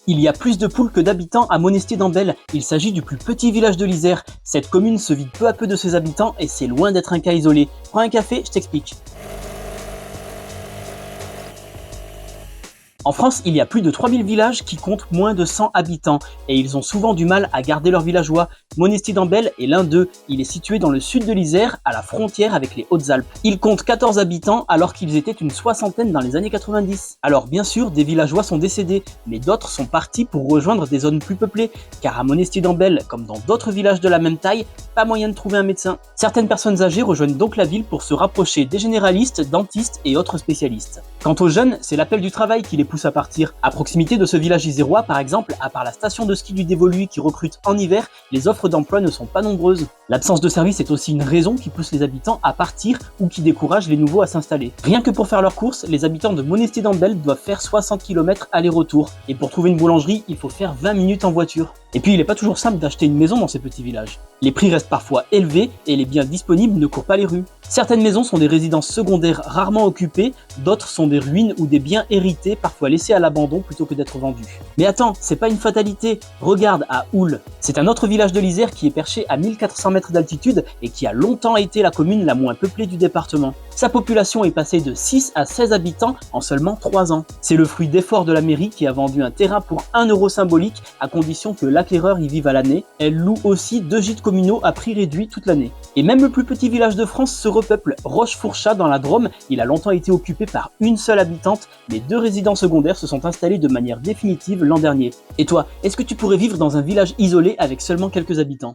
Il y a plus de poules que d'habitants à Monestier-d'Ambel. Il s'agit du plus petit village de l'Isère. Cette commune se vide peu à peu de ses habitants et c'est loin d'être un cas isolé. Prends un café, je t'explique. En France, il y a plus de 3000 villages qui comptent moins de 100 habitants et ils ont souvent du mal à garder leurs villageois. Monestier-d'Ambel est l'un d'eux. Il est situé dans le sud de l'Isère, à la frontière avec les Hautes-Alpes. Il compte 14 habitants alors qu'ils étaient une soixantaine dans les années 90. Alors bien sûr, des villageois sont décédés, mais d'autres sont partis pour rejoindre des zones plus peuplées, car à Monestier-d'Ambel, comme dans d'autres villages de la même taille, pas moyen de trouver un médecin. Certaines personnes âgées rejoignent donc la ville pour se rapprocher des généralistes, dentistes et autres spécialistes. Quant aux jeunes, c'est l'appel du travail qui les pousse à partir. À proximité de ce village isérois, par exemple, à part la station de ski du Dévoluy qui recrute en hiver, les offres d'emploi ne sont pas nombreuses. L'absence de service est aussi une raison qui pousse les habitants à partir ou qui décourage les nouveaux à s'installer. Rien que pour faire leurs courses, les habitants de Monestier-d'Ambel doivent faire 60 km aller-retour. Et pour trouver une boulangerie, il faut faire 20 minutes en voiture. Et puis il n'est pas toujours simple d'acheter une maison dans ces petits villages. Les prix restent parfois élevés et les biens disponibles ne courent pas les rues. Certaines maisons sont des résidences secondaires rarement occupées, d'autres sont des ruines ou des biens hérités, parfois laissés à l'abandon plutôt que d'être vendus. Mais attends, c'est pas une fatalité, regarde à Houle. C'est un autre village de l'Isère qui est perché à 1400 mètres d'altitude et qui a longtemps été la commune la moins peuplée du département. Sa population est passée de 6 à 16 habitants en seulement 3 ans. C'est le fruit d'efforts de la mairie qui a vendu un terrain pour 1 euro symbolique à condition que l'acquéreur y vive à l'année. Elle loue aussi 2 gîtes communaux à prix réduit toute l'année. Et même le plus petit village de France se repeuple. Rochefourchat dans la Drôme, il a longtemps été occupé par une seule habitante, mais 2 résidents secondaires se sont installés de manière définitive l'an dernier. Et toi, est-ce que tu pourrais vivre dans un village isolé avec seulement quelques habitants ?